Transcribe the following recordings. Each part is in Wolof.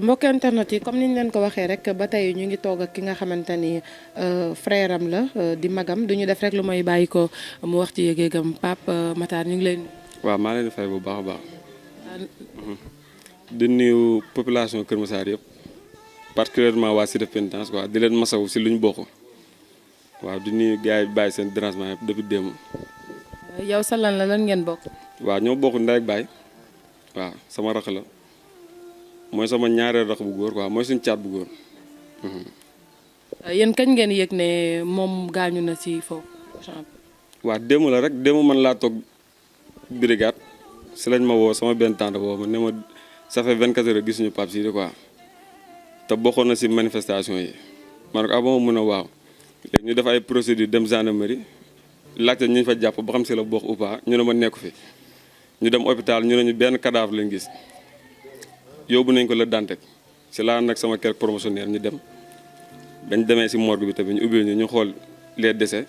mbokk internet yi comme niñ leen ko waxee rek ba tey ñu ngi toog ak ki nga xamante ni frère am la di magam duñu def rek lu may bàyyi ko mu wax ci yëgeegam Pape Matar ñu ngi leen. waaw maa leen di fay bu baax a baax. di nuyu population Kër Massar yëpp particulièrement waa Cité Pénitence quoi di leen masawu si lu ñu bokk waaw di nuyu gars yi bàyyi seen dérangement yëpp depuis démb. yow sa lan la lan ngeen bokk. waaw ñoo bokk ndey ak baay waaw sama rax la mooy sama ñaareel rax bu góor quoi mooy suñu caat bu góor. yéen kañ ngeen yëg ne moom gaañu na si foofu. waaw démb la rek démb man laa toog brigade si lañ ma woo sama benn tante boobu ne ma ça fait 24 heures gisuñu Pape Sidi quoi te bokkoon na si manifestation yi ma ne ko ah mun a waaw léegi ñu def ay procédure dem gendarmerie laajte ñu fa jàpp ba xam si la bokk ou pas ñu ne ma nekku fi ñu dem hôpital ñu ne ñu benn cadavre lañ gis yóbbu nañ ko la Dantec si laa nag sama kër promotionnaire ñu dem bañ demee si morgue bi tamit ñu ubbil ñu xool les décès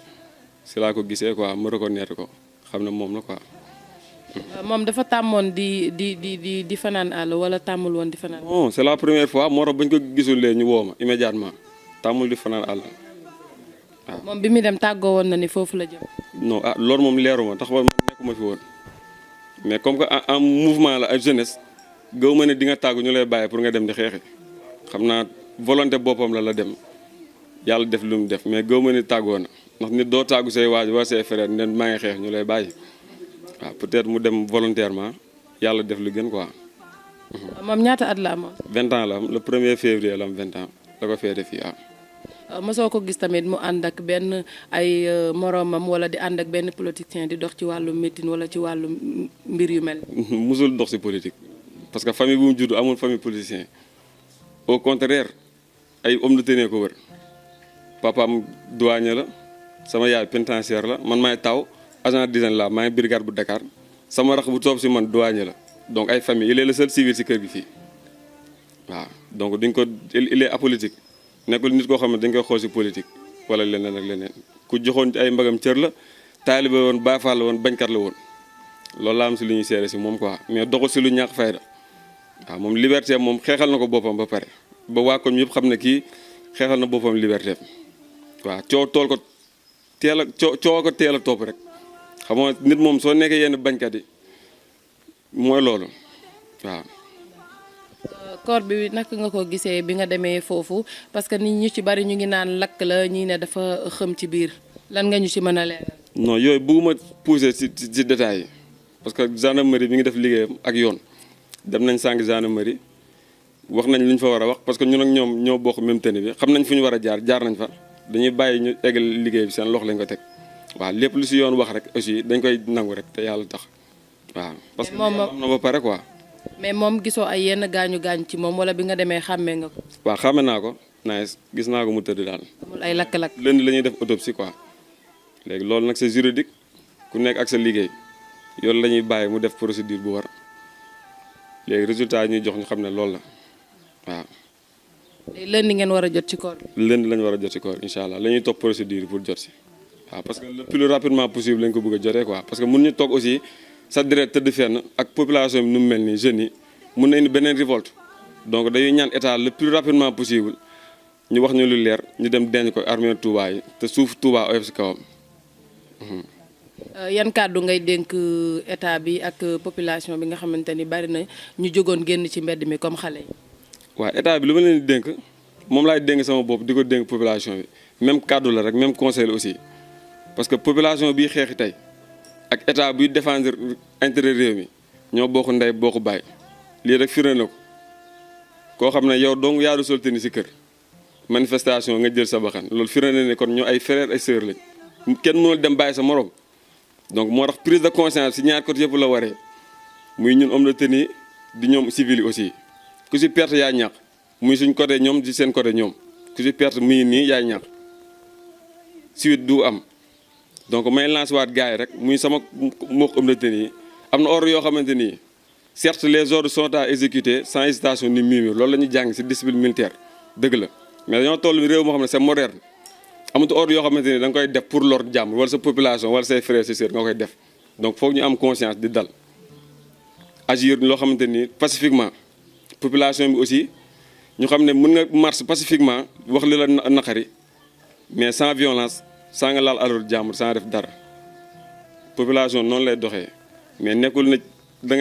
si laa ko gisee quoi ma reconnaître ko xam ne moom la quoi. moom dafa tàmmoon di fanaan àll wala tàmmul woon di fanaan. non c'est la première fois moo tax bañ ko gisul lee ñu woo ma immédiatement tàmmul di fanaan àll waaw. moom bi muy dem tàggoo woon na ni foofu la jëm. non loolu moom leeruma tax man nekkuma fi woon mais comme que en mouvement la ak jeunesse gaw ma ne di nga tàggu ñu lay bàyyi pour nga dem di xeexi xam naa volonté boppam la dem yàlla def lu mu def mais gaw ma ne tàggoo na ndax nit doo tàggu say waaj wala say frère ne maa ngi xeex ñu lay bàyyi. waaw peut-être mu dem volontairement yàlla def lu gën quoi. moom ñaata at la amoon. 20 ans la am le 1er février la am 20 ans la ko féete fii waaw. mosoo ko gis tamit mu ànd ak benn ay moromam wala di ànd ak benn politicien di dox ci wàllu meeting wala ci wàllu mbir yu mel. musul dox si politique parce que famille bu mu judd amul famille politicien au contraire ay homme de tenue ko wër papaam douanier la sama yaay pénitentiaire la man maay taw. agent d'hygiène la maa ngi brigade bu Dakar sama rax bu toog si man douanier la donc ay famille il est le seul civil si kër gi fii waaw donc duñ ko il est apolitique nekkul nit koo xam ne dañ koy xool si politique wala leneen ak leneen ku joxoon ay mbagam cër la taalibe woon Baay Faal la woon bañkat la woon loolu laa am si lu ñuy seere si moom quoi mais doxul si lu ñàkk fayda waaw moom liberté moom xeexal na ko boppam ba pare ba waa kon yëpp xam ne kii xeexal na boppam liberté waaw coow tool ko teel a coow ko teel a topp rek. xam nga nit moom soo nekkee yenn bañkat yi mooy loolu waaw. corps bi naka nga ko gisee bi nga demee foofu parce que nit ñu ci bari ñu ngi naan lakk la ñii ne dafa xëm ci biir lan nga ñu ci mën a leeral. non yooyu bëgguma pousser ci détails yi parce que gendarmerie bi ngi def liggéeyam ak yoon dem nañ sànq gendarmerie wax nañ lu ñu fa war a wax parce que ñun ak ñoom ñoo bokk même tenue bi xam nañ fu ñu war a jaar nañ fa dañuy bàyyi ñu eggal liggéey bi seen loxo lañ ko teg. waaw lépp lu si yoon wax rek aussi dañ koy nangu rek te yàlla tax waaw. parce que moom am na ba pare quoi. mais moom gisoo ay yenn gaañu ci moom wala bi nga demee xàmmee nga ko. waaw xàmme naa ko nice gis naa ko mu tëdd daal. amul ay lakk-lakk. lundi la ñuy def autopsie quoi léegi loolu nag c'est juridique ku nekk ak sa liggéey yoon la ñuy bàyyi mu def procédure bu war léegi résultat yi ñuy jox ñu xam ne loolu la waaw. léegi lundi ngeen war a jot ci corps bi. lundi la ñu war a jot ci corps incha allah la ñuy topp procédure pour jot si. waaw parce que le plus rapidement possible lañ ko bëgg a jotee quoi parce que mun ñu toog aussi sa deret tëdd fenn ak population bi nu mu mel nii jeunes yi mun na indi beneen révolte donc dañuy ñaan état le plus rapidement possible ñu wax ñu lu leer ñu dem denc ko armée Touba yi te suuf Touba oyof si kawam. yan kàddu ngay dénk état bi ak population bi nga xamante ni bari na ñu jógoon génn ci mbedd mi comme xale yi. waaw état bi lu ma leen di dénk moom laay dénk sama bopp di ko dénk population bi même kàddu la rek même conseil la aussi. parce que population bii xeexi tey ak état buy défendre intérêt réew mi ñoo bokk ndey bokk baay lii rek firnde na ko koo xam ne yow dong yaa du sol tenue si kër manifestation nga jël sa baxan loolu firnde na ne kon ñoo ay frères ay sœurs lañ kenn mënul dem bàyyi sa morom donc moo tax prise de conscience si ñaar côté yëpp la waree muy ñun homme de tenue di ñoom civil yi aussi ku si perte yaa ñàkk muy suñ côté ñoom di seen côté ñoom ku si perte muy nii yaay ñàkk suite du am. donc may lance waat gars yi rek muy sama mbokk homme de tenue yi am na ordre yoo xamante ni certes les ordres sont à exécuter sans hésitation ni murmure loolu la ñuy jàng ci discipline militaire dëgg la mais dañoo toll réew moo xam ne c'est moderne amatu ordre yoo xamante ni da nga koy def pour lor jàmm wala sa population wala say frères et sœurs nga koy def donc foog ñu am conscience di dal agir loo xamante ni pacifiquement population bi aussi ñu xam ne mën nga marche pacifiquement wax li la naqari mais sans violence sans nga laal alalu jàmbur sans def dara population noonu lay doxee mais nekkul ne da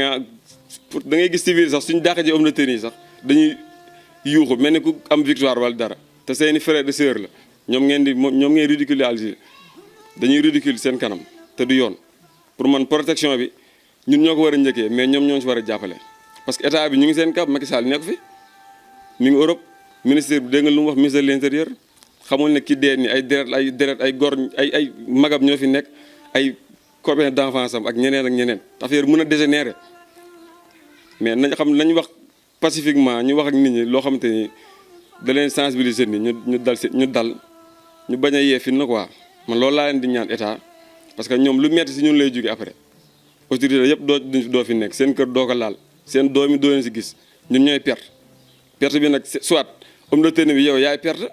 ngay gis civil sax suñu dàq ji homme de tenue sax dañuy yuuxu mel ni ku am victoire wala dara te seeni frère de sœur la ñoom ngeen ridiculiser dañuy ridicule seen kanam te du yoon pour man protection bi ñun ñoo ko war a njëkkee mais ñoom ñoo ci war a jàppale parce que état bi ñu ngi seen kaw Macky Sall nekk fi mi ngi Europe ministre bi dégg nga lu mu wax ministre de l'intérieur xamul ne ki dee ni ay deret ay gor ay magam ñoo fi nekk ay copains d'enfance am ak ñeneen affaire mën a dégénérer mais nañ wax pacifiquement ñu wax ak nit ñi loo xamante ni da leen sensibiliser ni ñu dal ñu bañ a yee fi na quoi man loolu laa leen di ñaan état parce que ñoom lu metti si ñun lay jóge après autorité yëpp doo fi nekk seen kër doo ko laal seen doom yi doo leen si gis ñun ñooy perte bi nag soit homme de tenue bi yow yaay perte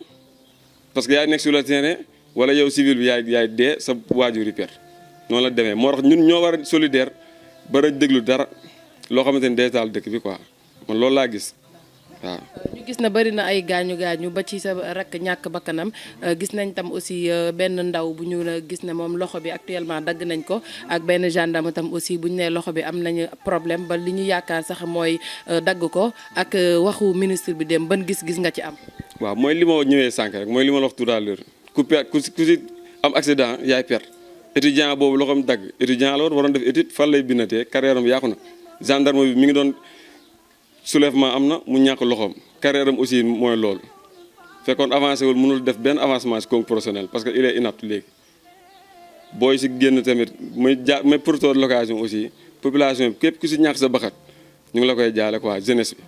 parce que yaay nekk sur le terrain wala yow civil bi yaay dee sa waajur yi perte noonu la demee moo tax ñun ñoo war a solidaire ba déglu dara loo xamante ni day taal dëkk bi quoi man loolu laa gis waaw. ñu gis na bari na ay gaañu ba ci sa rakk ñàkk bakkanam gis nañ tam aussi benn ndaw bu ñu gis ne moom loxo bi actuellement dagg nañ ko ak benn gendarme tam aussi bu ñu nee loxo bi am nañu problème ba li ñu yaakaar sax mooy dagg ko ak waxu ministre bi dem ban gis-gis nga ci am. waaw mooy li ma ñëwee sànq rek mooy li ma la wax tout à l'heure ku si am accident yaay perte étudiant boobu loxoom dagg étudiant la waroon def étude fan lay bindatee carrière am yàqu na gendarme bi mi ngi doon. soulèvement am na mu ñàkk loxoom carrière am aussi mooy loolu fekkoon avancé wul mënul def benn avancement ci concours professionnel parce que il est inapte léegi booy si génn tamit may porteur de l'occasion aussi population bi képp ku si ñàkk sa baxat ñu ngi la koy jaale quoi jeunesse bi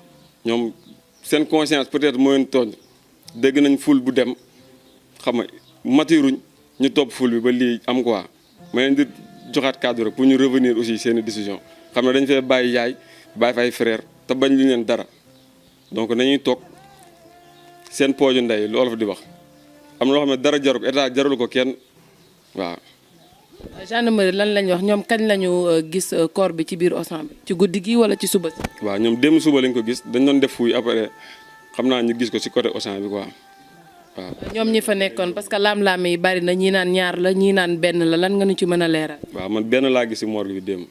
ñoom seen conscience peut-être mooy tooñ dégg nañ ful bu dem xam nga matiruñ ñu topp ful bi ba lii am quoi ma leen di joxaat cadre rek pour ñu revenir aussi seeni décision xam ne dañ fee bàyyi yaay bàyyi fay frère te bañ li leen dara donc nañuy toog seen pooju ndey lu olof di wax am na loo xam ne dara jaru ko état jarul ko kenn waaw. gendarmerie lan lañ wax ñoom kañ lañu gis corps bi ci biir Auchan bi ci guddi gi wala ci suba si. waaw ñoom démb suba lañ ko gis dañ doon def fuuy après xam naa ñu gis ko ci côté Auchan bi quoi waaw. ñoom ñi fa nekkoon parce que laam-laam yi bari na ñii naan ñaar la ñii naan benn la lan nga ñu ci mën a leeral. waaw man benn laa gis ci morgue bi démb.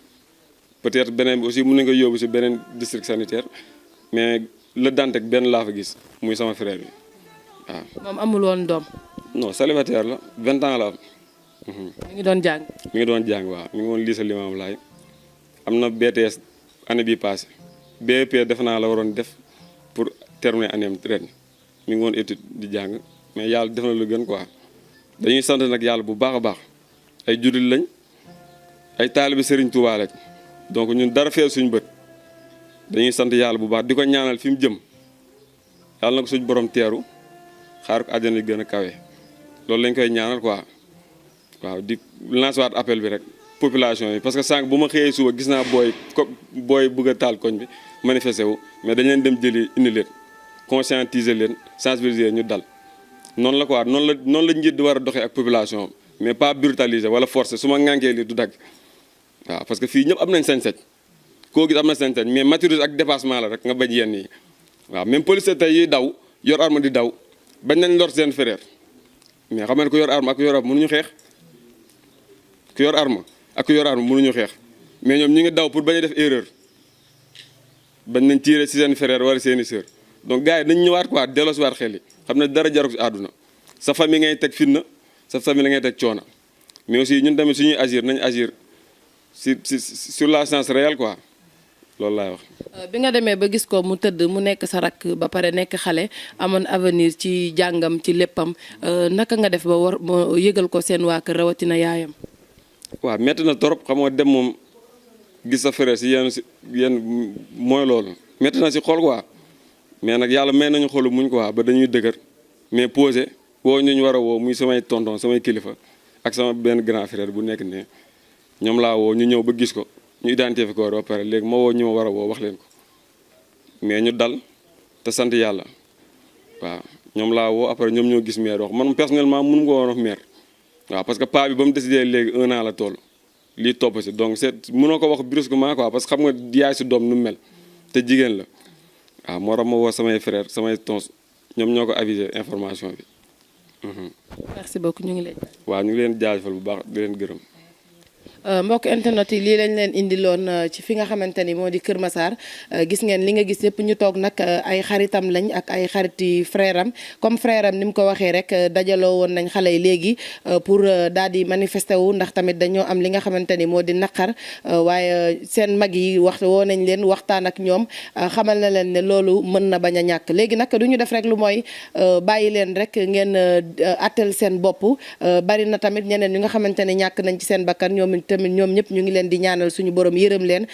peut-être beneen bi aussi mën nañu ko yóbbu ci beneen district sanitaire mais le Dantec benn laa fa gis muy sama frère bi waaw. moom amul woon doom. non célibataire la 20 ans la am. mi ngi doon jàng. mi ngi doon jàng waaw mi ngi woon lycée Limamoulaye am na BTS année bii passé BEP def naa la waroon def pour terminer année am ren mi ngi woon étude di jàng mais yàlla def na lu gën quoi dañuy sant nag yàlla bu baax a baax ay jullit lañ ay taalibe Serigne Touba lañ. donc ñun dara fee suñu bët dañuy sant yàlla bu baax di ko ñaanal fi mu jëm yàlla na ko suñu borom teeru xaar ko àjjana yi gën a kawe loolu lañ koy ñaanal quoi waaw di lancer waat appel bi rek population yi parce que sànq bu ma xëyee suba gis naa booy bëgg a taal koñ bi manifesté wu mais dañ leen dem jëli indi leen conscientiser leen sensibiliser ñu dal noonu la quoi noonu la njiit di war a doxee ak population mais pas brutaliser wala forcer su ma ŋànkee lii du dagg. waaw parce que fii ñëpp am nañ sañ-sañ koo gis am na sañ-sañ mais maturité ak dépassement la rek nga bañ yenn yi waaw même policier tey yuy daw yor arme di daw bañ nañ lor seen frère mais xam nga ne ku yor arme ak ku yor arme mënuñu xeex ku yor arme ak ku yor arme mënuñu xeex mais ñoom ñu ngi daw pour bañ a def erreur bañ nañ tirer ci seen frère wala seeni sœur donc gars yi nañ ñëwaat quoi delloosiwaat xel yi xam ne dara jaru ci àdduna sa famille ngay teg fitna sa famille la ngay teg coono mais aussi ñun tamit suñuy agir nañ agir sur la science réelle quoi loolu laay wax. bi nga demee ba gis ko mu tëdd mu nekk sa rakk ba pare nekk xale amoon avenir ci jàngam ci léppam naka nga def ba war moo yëgal ko seen waa kër rawatina yaayam. waaw metti na torop xam nga dem moom gis sa frère si yenn mooy loolu metti na si xol quoi mais nag yàlla may nañu xolu muñ quoi ba dañuy dëgër mais posé woo ñu war a woo muy samay tonton samay kilifa ak sama benn grand frère bu nekk ne. ñoom laa woo ñu ñëw ba gis ko ñu identifié ko ba pare léegi ma woo ñu ma war a woo wax leen ko mais ñu dal te sant yàlla waaw ñoom laa woo après ñoom ñoo gis maire wax man personnellement mënu ko woon wax maire waaw parce que paa bi ba mu décidé léegi 1 an la toll lii topp si donc c'est mënoo ko wax brusquement quoi parce que xam nga yaay si doom nu mel te jigéen la waaw moo tax ma woo samay frère samay tons ñoom ñoo ko avisé information bi. merci beaucoup ñu ngi leen. waaw ñu ngi leen jaajëfal bu baax di leen gërëm. mbokk internet yi lii lañ leen indiloon ci fi nga xamante ni moo di Kër Massar gis ngeen li nga gis yëpp ñu toog nag ay xaritam lañ ak ay xariti frère am comme frère am ni mu ko waxee rek dajaloo woon nañ xale yi léegi pour daal di manifester wu ndax tamit dañoo am li nga xamante ni moo di naqar waaye seen mag yi woo nañ leen waxtaan ak ñoom xamal na leen ne loolu mën na bañ a ñàkk léegi nag du ñu def rek lu mooy bàyyi leen rek ngeen attel seen bopp bari na tamit ñeneen ñi nga xamante ne ñàkk nañ ci seen bakkan tamit ñoom ñëpp ñu ngi leen di ñaanal suñu borom yërëm leen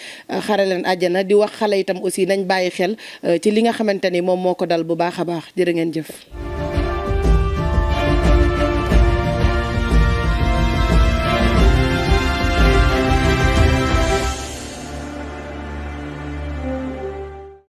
xare leen àjjana di wax xale itam aussi nañ bàyyi xel ci li nga xamante ni moom moo ko dal bu baax a baax jërë ngeen jëf